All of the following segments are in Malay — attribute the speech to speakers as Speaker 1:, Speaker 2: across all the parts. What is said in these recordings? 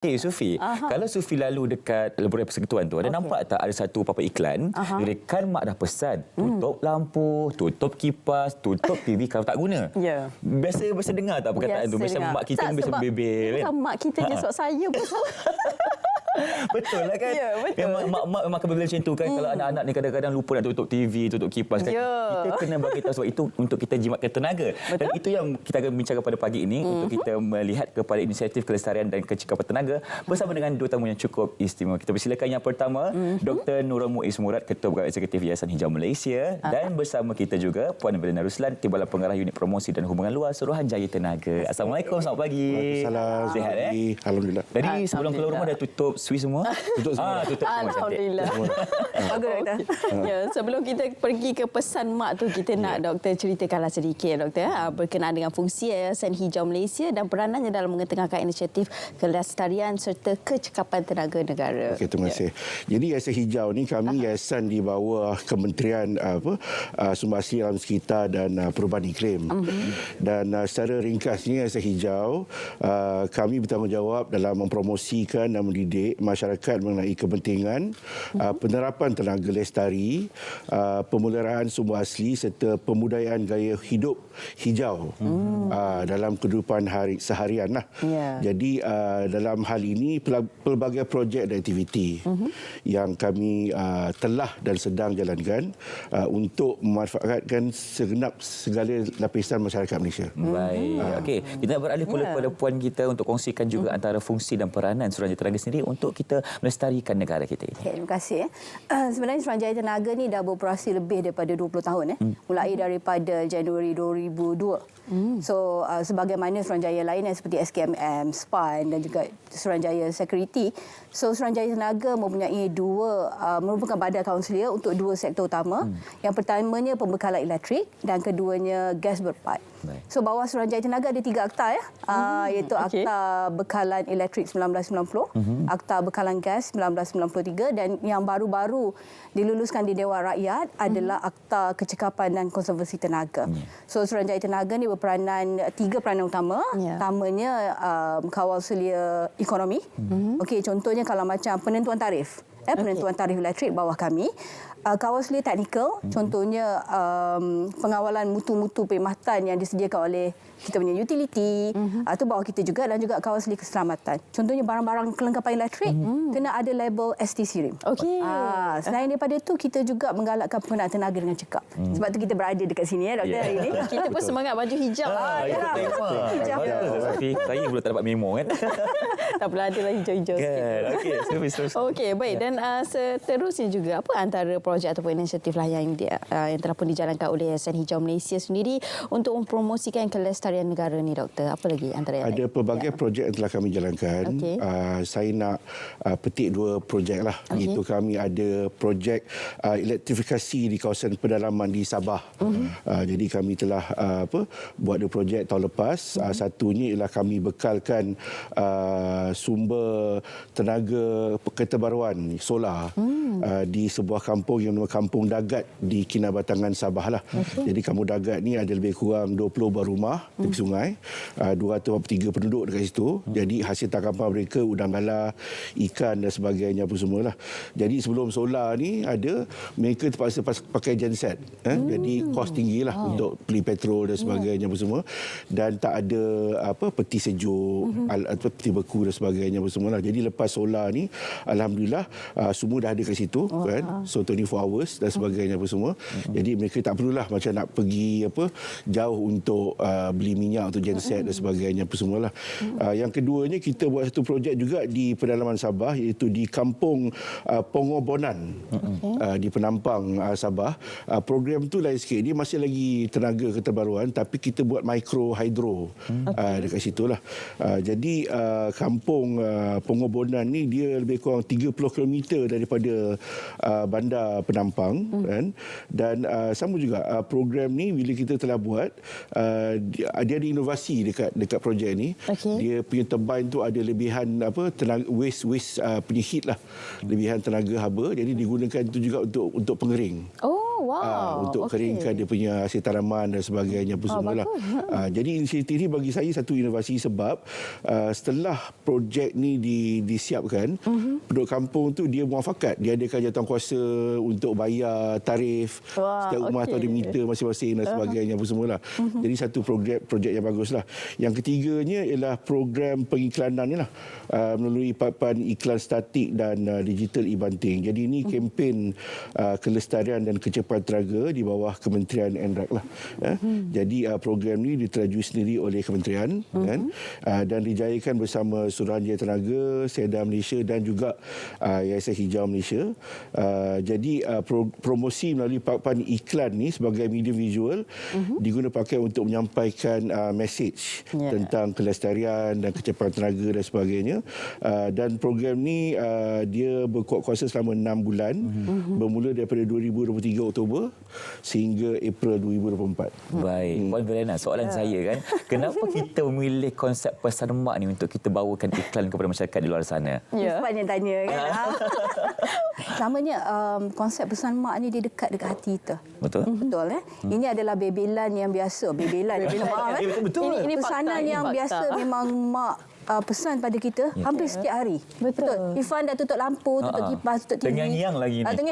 Speaker 1: Okay, Sufi, kalau Sufi lalu dekat Lebuh Persekutuan tu, ada nampak tak ada satu apa-apa iklan, rekan mak dah pesan, tutup lampu, tutup kipas, tutup TV kalau tak guna.
Speaker 2: Ya.
Speaker 1: Biasa dengar tak perkataan tu? Biasa mak kita biasa bebel.
Speaker 2: Bukan mak kita je, sebab saya pun
Speaker 1: Betul lah kan?
Speaker 2: Ya, betul.
Speaker 1: Memang mak memang kebebel macam tu kan. Kalau anak-anak ni kadang-kadang lupa nak tutup TV, tutup kipas kan.
Speaker 2: Ya.
Speaker 1: Kita kena bagi tahu sebab itu untuk kita jimatkan tenaga.
Speaker 2: Betul.
Speaker 1: Dan itu yang kita akan bincangkan pada pagi ini untuk kita melihat kepada inisiatif kelestarian dan kecekapan tenaga bersama dengan dua tamu yang cukup istimewa. Kita persilakan yang pertama, Dr. Nurul Muiz Murad, Ketua Pegawai Eksekutif Yayasan Hijau Malaysia, dan bersama kita juga Puan Belina Ruslan, Timbalan Pengarah Unit Promosi dan Hubungan Luar Suruhanjaya Tenaga. Assalamualaikum, selamat pagi.
Speaker 3: Waalaikumsalam.
Speaker 1: Sihat
Speaker 3: Alhamdulillah.
Speaker 1: Jadi sebelum keluar rumah dah tutup switch semua? Tutup semua. Tutup semua.
Speaker 2: Alhamdulillah. Bagus, Doktor. Ya, sebelum kita pergi ke pesan mak tu, kita nak Doktor ceritakanlah sedikit, Doktor, berkenaan dengan fungsi Yayasan Hijau Malaysia dan peranannya dalam mengetengahkan inisiatif kelestarian serta kecekapan tenaga negara.
Speaker 3: Okey, terima kasih. Jadi Yayasan Hijau ni kami yayasan di bawah Kementerian Sumber Asli Alam Sekitar dan Perubahan Iklim. Dan secara ringkasnya Yayasan Hijau kami bertanggungjawab dalam mempromosikan dan mendidik masyarakat mengenai kepentingan penerapan tenaga lestari, pemelihararan sumber asli serta pembudayaan gaya hidup hijau dalam kehidupan seharian lah. Jadi dalam hal ini pelbagai projek dan aktiviti yang kami telah dan sedang jalankan untuk memanfaatkan segenap segala lapisan masyarakat Malaysia.
Speaker 1: Baik. Okey, kita nak beralih pula kepada puan kita untuk kongsikan juga antara fungsi dan peranan Suruhanjaya Tenaga sendiri untuk kita melestarikan negara kita ini.
Speaker 4: Okay, terima kasih. Sebenarnya Suruhanjaya Tenaga ni dah beroperasi lebih daripada 20 tahun. Mulai daripada Januari 2002. So, sebagaimana Suruhanjaya lainnya seperti SKMM, SPAN dan juga Suruhanjaya Security. So, Suruhanjaya Tenaga mempunyai merupakan badan kaunselia untuk dua sektor utama. Yang pertamanya pembekalan elektrik dan keduanya gas berpat. So, bawah Suruhanjaya Tenaga ada 3 akta iaitu Akta Bekalan Elektrik 1990, Akta Bekalan Gas 1993 dan yang baru-baru diluluskan di Dewan Rakyat adalah Akta Kecekapan dan Konservasi Tenaga. So, Suruhanjaya Tenaga ni berperanan 3 peranan utama. Pertamanya kawal selia ekonomi. Okey, contohnya kalau macam penentuan tarif. Penentuan tarif elektrik bawah kami. Kawal selia teknikal, contohnya pengawalan mutu-mutu perkhidmatan yang disediakan oleh kita punya utility, itu bawah kita juga, dan juga kawal selia keselamatan. Contohnya barang-barang kelengkapan elektrik kena ada label STC RIM. Selain daripada itu, kita juga menggalakkan penggunaan tenaga dengan cekap. Sebab tu kita berada dekat sini Doktor hari ini.
Speaker 2: Kita pun semangat baju hijau.
Speaker 1: Hijau. Saya pula tak dapat memo kan.
Speaker 2: Tak pula, adalah hijau-hijau sikit. Okey, baik. Dan seterusnya juga, apa antara projek ataupun inisiatif lah yang telah pun dijalankan oleh Yayasan Hijau Malaysia sendiri untuk mempromosikan kelestarian negara ni, Doktor? Apa lagi antara yang
Speaker 3: ada pelbagai projek yang telah kami jalankan. Saya nak petik 2 projek lah. Itu kami ada projek elektrifikasi di kawasan pedalaman di Sabah. Jadi kami telah buat 2 projek tahun lepas. Satunya ialah kami bekalkan sumber tenaga keterbaruan solar di sebuah kampung yang nama Kampung Dagat di Kinabatangan Sabah lah. Jadi Kampung Dagat ni ada lebih kurang 20 buah rumah tepi sungai, 243 penduduk dekat situ. Jadi hasil tangkapan mereka udang galah, ikan dan sebagainya apa semualah. Jadi sebelum solar ni ada, mereka terpaksa pakai genset. Jadi kos tinggilah untuk beli petrol dan sebagainya apa semua, dan tak ada peti sejuk, peti beku dan sebagainya apa semualah. Jadi lepas solar ni alhamdulillah semua dah ada kat situ kan. So 24 hours dan sebagainya apa semua. Jadi mereka tak perlulah macam nak pergi jauh untuk beli minyak untuk genset dan sebagainya apa semualah. Yang keduanya, kita buat satu projek juga di pedalaman Sabah, iaitu di Kampung Pengobonan di Penampang Sabah. Program tu lain sikit, dia masih lagi tenaga keterbaruan tapi kita buat micro hydro dekat situlah. Jadi Kampung Pengobonan ni dia lebih kurang 30 km daripada bandar Penampang kan. Dan sama juga program ni bila kita telah buat, dia ada inovasi dekat projek ni. Dia punya turbine tu ada lebihan tenaga waste punya heat lah, lebihan tenaga haba, jadi digunakan itu juga untuk pengering. untuk keringkan dia punya hasil tanaman dan sebagainya apa semualah. Jadi inisiatif ini bagi saya satu inovasi sebab setelah projek ni disiapkan, penduduk kampung tu dia muafakat, dia adakan jawatankuasa untuk bayar tarif setiap rumah atau ada meter masing-masing dan sebagainya apa semualah. Jadi satu projek yang baguslah. Yang ketiganya ialah program pengiklanan ni lah, melalui papan iklan statik dan digital e-banting. Jadi ini kempen kelestarian dan kecepatan tenaga di bawah Kementerian NRAK lah. Jadi program ni diterajui sendiri oleh kementerian dan dijayakan bersama Suruhanjaya Tenaga, Seda Malaysia dan juga Yayasan Hijau Malaysia. Jadi promosi melalui papan iklan ni sebagai medium visual diguna pakai untuk menyampaikan message tentang kelestarian dan kecepatan tenaga dan sebagainya. Dan program ni dia berkuat kuasa selama 6 bulan bermula daripada 2023 Oktober sehingga April 2024.
Speaker 1: Baik, Puan Verena, soalan saya kan, kenapa kita memilih konsep pesan mak ni untuk kita bawakan iklan kepada masyarakat di luar sana?
Speaker 4: Irfan yang tanya kan. Selamanya konsep pesan mak ni dia dekat hati kita.
Speaker 1: Betul?
Speaker 4: Betul Ini adalah bebelan yang biasa. Bebelan. Maaf,
Speaker 1: betul.
Speaker 2: Ini
Speaker 4: pesanan
Speaker 2: fakta,
Speaker 4: yang biasa memang mak pesan pada kita hampir setiap hari. Betul. Irfan dah tutup lampu, tutup kipas, tutup TV.
Speaker 1: Terngiang lagi ni.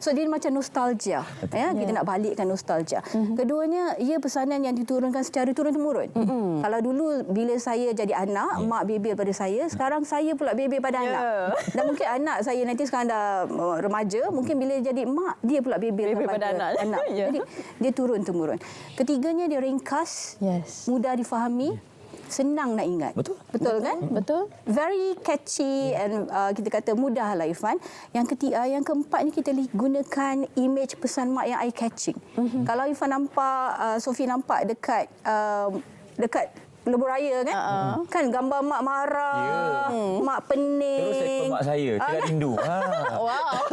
Speaker 4: So dia macam nostalgia. Kita nak balikkan nostalgia. Keduanya, ia pesanan yang diturunkan secara turun-temurun. Kalau dulu bila saya jadi anak, mak bebel pada saya, sekarang saya pula bebel pada anak. Dan mungkin anak saya nanti sekarang dah remaja, mungkin bila jadi mak, dia pula bebel pada anak. Jadi dia turun-temurun. Ketiganya, dia ringkas, mudah difahami, senang nak ingat. Betul kan?
Speaker 2: Betul.
Speaker 4: Very catchy and kita kata mudah lah Irfan. Yang keempat ni kita gunakan image pesan mak yang eye catching. Kalau Irfan nampak, Sophie nampak dekat Lebuh Raya kan? Kan gambar mak marah, mak pening.
Speaker 1: Terus ekor mak saya, tidak rindu.
Speaker 2: Wow.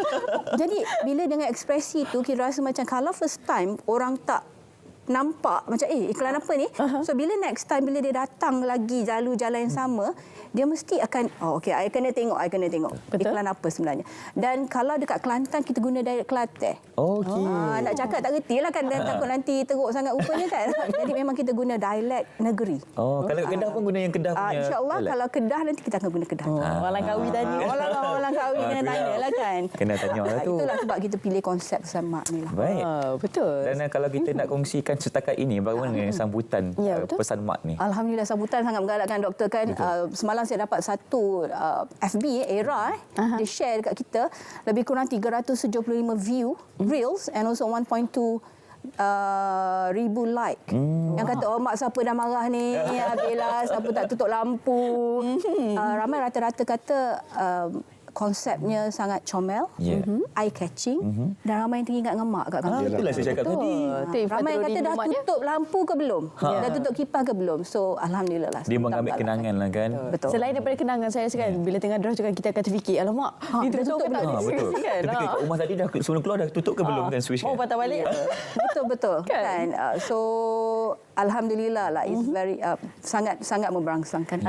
Speaker 4: Jadi bila dengan ekspresi tu kita rasa macam kalau first time orang tak nampak macam iklan apa ni, so bila next time bila dia datang lagi jalan yang sama, dia mesti akan okey, I kena tengok
Speaker 2: Betul.
Speaker 4: iklan apa sebenarnya. Dan kalau dekat Kelantan kita guna dialek Kelantan.
Speaker 1: Okey.
Speaker 4: Nak cakap tak reti lah kan, dan takut nanti teruk sangat rupanya kan. Jadi memang kita guna dialek negeri.
Speaker 1: Kalau Kedah pun guna yang Kedah punya.
Speaker 4: InsyaAllah kalau Kedah nanti kita akan guna Kedah.
Speaker 2: Orang Kawi tadi.
Speaker 4: Orang Kawi kena tanya lah kan.
Speaker 1: Kena tanya lah tu.
Speaker 4: Itulah sebab kita pilih konsep sama ni lah.
Speaker 1: Baik.
Speaker 2: Betul.
Speaker 1: Dan kalau kita nak kongsikan setakat ini, bagaimana sambutan pesan mak ni?
Speaker 4: Alhamdulillah, sambutan sangat menggalakkan doktor kan. Semalam saya dapat satu FB era dia share dekat kita lebih kurang 375 view reels and also 1.2 ribu like. Yang kata mak siapa dah marah ni, Bella siapa tak tutup lampu. Ramai rata-rata kata konsepnya sangat comel, eye catching, dan ramai yang teringat dengan mak kat kampung.
Speaker 1: Itulah saya cakap tadi.
Speaker 4: Ramai yang kata dah tutup lampu ke belum? Dah tutup kipas ke belum? So alhamdulillah lah.
Speaker 1: Dia mengambil kenangan lah kan.
Speaker 4: Betul.
Speaker 2: Selain daripada kenangan saya sekarang, bila tengah drive juga kita akan terfikir, alamak, ditutup ke tak?
Speaker 1: Betul. Terfikir kat rumah tadi dah sebelum keluar dah tutup ke belum kan switch kan?
Speaker 2: Patah balik.
Speaker 4: Betul kan. So alhamdulillah lah, it's very sangat memberangsangkan.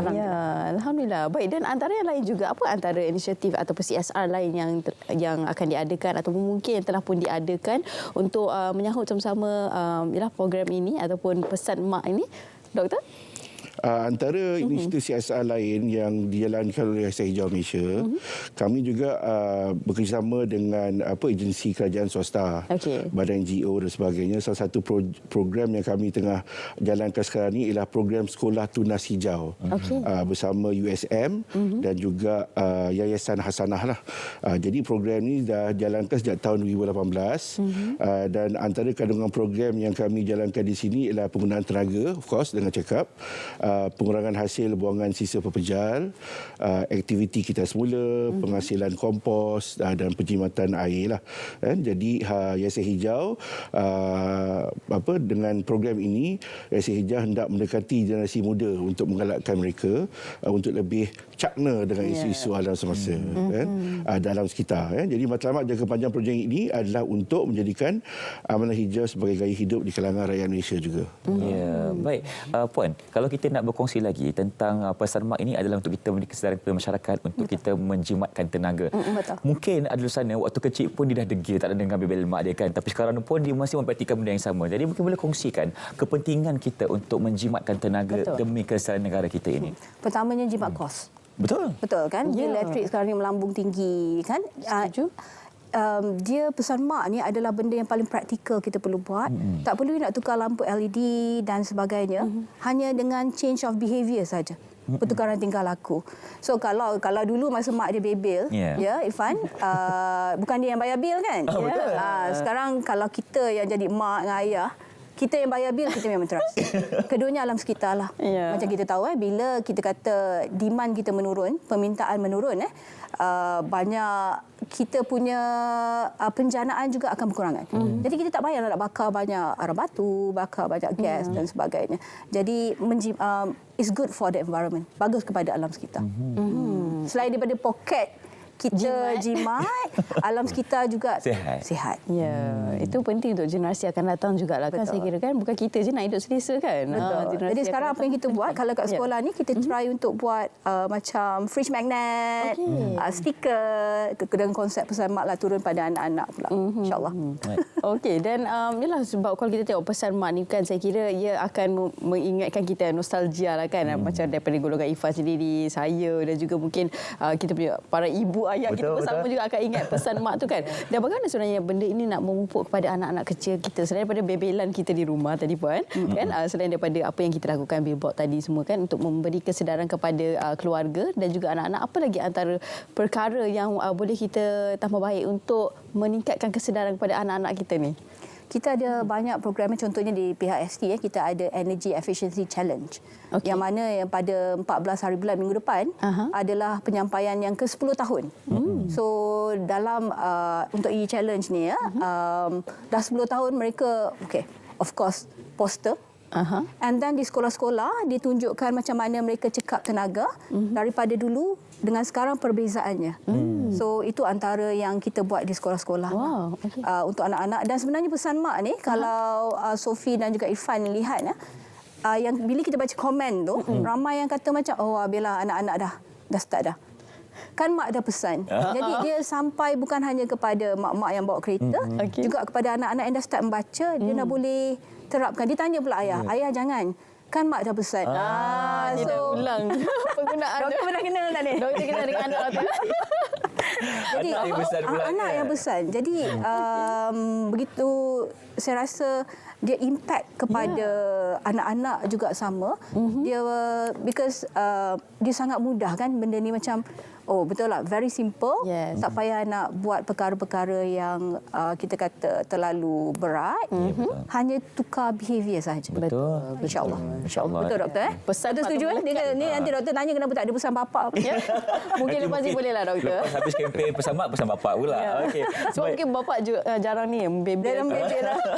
Speaker 2: Alhamdulillah. Baik, dan antara yang lain juga, apa antara inisiatif ataupun CSR lain yang akan diadakan ataupun mungkin yang telah pun diadakan untuk menyahut sama-sama program ini ataupun pesan mak ini, Doktor?
Speaker 3: Antara inisiatif CSR lain yang dijalankan oleh Yayasan Hijau Malaysia, kami juga bekerjasama dengan agensi kerajaan swasta, badan NGO dan sebagainya. Salah satu program yang kami tengah jalankan sekarang ini ialah program Sekolah Tunas Hijau bersama USM dan juga Yayasan Hasanah lah. Jadi program ini dah jalankan sejak tahun 2018 dan antara kandungan program yang kami jalankan di sini ialah penggunaan tenaga, of course, dengan check-up, pengurangan hasil buangan sisa pepejal, aktiviti kita semula, penghasilan kompos dan penjimatan air lah. Jadi Yayasan Hijau dengan program ini, Yayasan Hijau hendak mendekati generasi muda untuk menggalakkan mereka untuk lebih cakna dengan isu-isu alam semasa dalam sekitar. Jadi matlamat jangka panjang projek ini adalah untuk menjadikan amanah hijau sebagai gaya hidup di kalangan rakyat Malaysia juga.
Speaker 1: Baik. Puan, kalau kita nak nak berkongsi lagi tentang pesan mak ini adalah untuk kita memberi kesedaran kepada masyarakat untuk kita menjimatkan tenaga.
Speaker 4: Betul.
Speaker 1: Mungkin ada sana waktu kecil pun dia dah degil tak ada dengar bebel mak dia kan, tapi sekarang pun dia masih mempraktikkan benda yang sama. Jadi mungkin boleh kongsikan kepentingan kita untuk menjimatkan tenaga demi kesedaran negara kita ini.
Speaker 4: Pertamanya jimat kos.
Speaker 1: Betul.
Speaker 4: Betul kan? Elektrik sekarang ni melambung tinggi kan?
Speaker 2: Setuju.
Speaker 4: Dia pesan mak ni adalah benda yang paling praktikal kita perlu buat. Tak perlu nak tukar lampu LED dan sebagainya. Hanya dengan change of behaviour saja. Pertukaran tingkah laku. So kalau dulu masa mak dia bebel, ya Irfan, bukan dia yang bayar bil kan?
Speaker 1: Betul.
Speaker 4: Sekarang kalau kita yang jadi mak dengan ayah, kita yang bayar bil, kita memang teras. Keduanya alam sekitar lah. Macam kita tahu bila kita kata demand kita menurun, permintaan menurun, banyak kita punya penjanaan juga akan berkurangan. Jadi kita tak payah nak bakar banyak arang batu, bakar banyak gas dan sebagainya. Jadi it's good for the environment. Bagus kepada alam sekitar. Selain daripada poket kita jimat, alam sekitar juga sihat.
Speaker 2: Ya, itu penting untuk generasi akan datang jugalah kan, saya kira kan, bukan kita je nak hidup selesa kan.
Speaker 4: Jadi sekarang apa yang kita buat kalau kat sekolah ni kita try untuk buat macam fridge magnet, stiker dengan konsep pesan mak lah turun pada anak-anak pula. InsyaAllah.
Speaker 2: Okey, dan yalah, sebab kalau kita tengok pesan mak ni kan, saya kira ia akan mengingatkan kita nostalgia lah kan, macam daripada golongan Ifah sendiri, saya dan juga mungkin kita punya para ibu ayah kita bersama juga akan ingat pesan mak tu kan. Dan bagaimana sebenarnya benda ini nak memupuk kepada anak-anak kecil kita, selain daripada bebelan kita di rumah tadi Puan, kan, selain daripada apa yang kita lakukan billboard tadi semua kan, untuk memberi kesedaran kepada keluarga dan juga anak-anak, apa lagi antara perkara yang boleh kita tambah baik untuk meningkatkan kesedaran kepada anak-anak kita ni?
Speaker 4: Kita ada banyak program, contohnya di pihak ST kita ada Energy Efficiency Challenge. Yang mana yang pada 14 hari bulan minggu depan adalah penyampaian yang ke-10 tahun. So dalam untuk e-challenge ni dah 10 tahun mereka of course poster. And then di sekolah-sekolah ditunjukkan macam mana mereka cekap tenaga daripada dulu dengan sekarang perbezaannya. So itu antara yang kita buat di sekolah-sekolah untuk anak-anak. Dan sebenarnya pesan mak ni kalau Sophie dan juga Irfan lihat yang bila kita baca komen tu ramai yang kata macam bila anak-anak dah start dah. Kan mak dah pesan. Jadi dia sampai bukan hanya kepada mak-mak yang bawa kereta, juga kepada anak-anak yang dah start membaca, dia dah boleh terapkan. Dia tanya pula ayah, ayah jangan. Kan mak dah pesan.
Speaker 2: Dia dah ulang penggunaan.
Speaker 4: Doktor pernah kenal tak ni?
Speaker 2: Doktor kenal dengan anak tu.
Speaker 4: Jadi anak yang pesan. Jadi begitu saya rasa dia impact kepada anak-anak juga sama. Dia because dia sangat mudah kan benda ni, macam betul lah, very simple. Tak payah nak buat perkara-perkara yang kita kata terlalu berat. Hanya tukar behaviour sahaja.
Speaker 1: Betul.
Speaker 4: InsyaAllah.
Speaker 1: InsyaAllah.
Speaker 4: Betul doktor
Speaker 2: Pesan
Speaker 4: doktor setuju ni nanti doktor tanya kenapa tak ada pesan bapak.
Speaker 2: Mungkin lepas ni boleh lah doktor.
Speaker 1: Lepas habis kempen pesan mak, pesan bapak pula. Okey.
Speaker 2: Sebab mungkin bapak juga jarang ni bebel.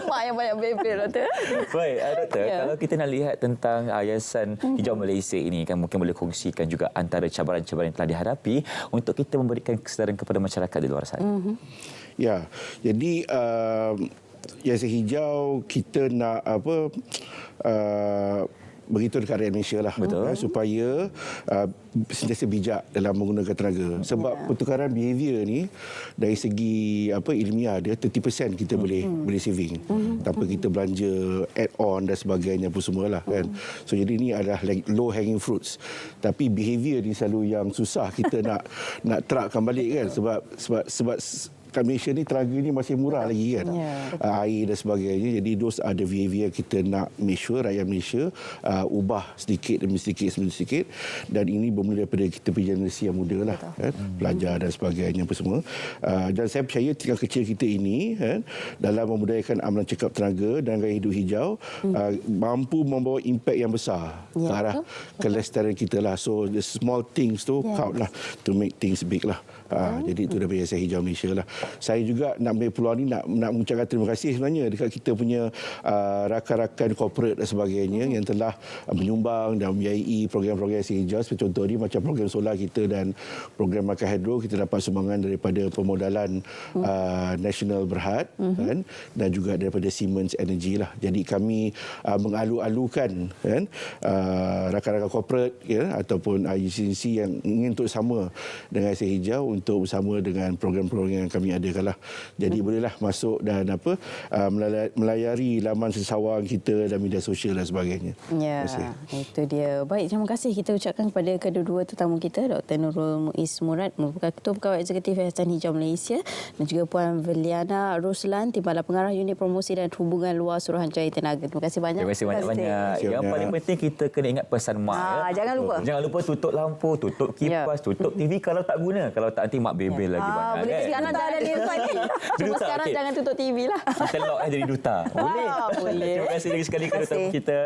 Speaker 2: Mak yang banyak bebel doktor.
Speaker 1: Baik, doktor, kalau kita nak lihat tentang Yayasan Hijau Malaysia ini kan, mungkin boleh kongsikan juga antara cabaran-cabaran yang telah dihadapi untuk kita memberikan kesedaran kepada masyarakat di luar sana.
Speaker 3: Ya, jadi Yayasan Hijau kita nak begitu dekat rakyat Malaysia lah, supaya sentiasa bijak dalam menggunakan tenaga. Sebab pertukaran behaviour ni dari segi ilmiah dia 30% kita boleh saving tanpa kita belanja add-on dan sebagainya apa semualah kan. So jadi ni adalah low hanging fruits. Tapi behaviour ni selalu yang susah kita nak terapkan balik kan, sebab kat Malaysia ni tenaga ni masih murah lagi kan, air dan sebagainya. Jadi those ada behaviour kita nak make sure rakyat Malaysia ubah sedikit demi sedikit, dan ini bermula daripada kita punya generasi yang muda lah kan, belajar dan sebagainya apa semua. Dan saya percaya tingkah kecil kita ini kan, dalam memudayakan amalan cekap tenaga dan gaya hidup hijau mampu membawa impak yang besar ke arah kelestarian kita lah. So the small things tu count lah to make things big lah. Jadi itu daripada Yayasan Hijau Malaysia lah. saya juga nak ambil peluang ni nak mengucapkan terima kasih sebenarnya dekat kita punya rakan-rakan korporat dan sebagainya yang telah menyumbang dan membiayai program-program Asia Hijau. Seperti contoh ni macam program solar kita dan program Makan Hydro, kita dapat sumbangan daripada pemodalan Nasional Berhad kan, dan juga daripada Siemens Energy lah. Jadi kami mengalu-alukan kan, rakan-rakan korporat ya, ataupun agensi yang ingin untuk sama dengan Asia Hijau untuk bersama dengan program-program yang kami adakan lah. Jadi bolehlah masuk dan melayari laman sesawang kita dan media sosial dan sebagainya.
Speaker 2: Ya, itu dia. Baik, terima kasih kita ucapkan kepada kedua-dua tetamu kita, Dr. Nurul Muiz Murad, merupakan Ketua Pegawai Eksekutif Yayasan Hijau Malaysia, dan juga Puan Veliana Ruslan, Timbalan Pengarah Unit Promosi dan Hubungan Luar Suruhanjaya Tenaga. Terima kasih banyak.
Speaker 1: Terima kasih banyak-banyak. Yang paling penting kita kena ingat pesan mak.
Speaker 4: Jangan lupa.
Speaker 1: Jangan lupa tutup lampu, tutup kipas, tutup TV kalau tak guna. Kalau tak nanti mak bebel lagi banyak.
Speaker 4: Boleh
Speaker 1: Kan?
Speaker 4: sekarang jangan ada
Speaker 2: Cuma sekarang jangan tutup TV lah.
Speaker 1: Kita lock jadi duta. Boleh.
Speaker 2: Boleh.
Speaker 1: Terima kasih lagi sekali kepada tetamu kita.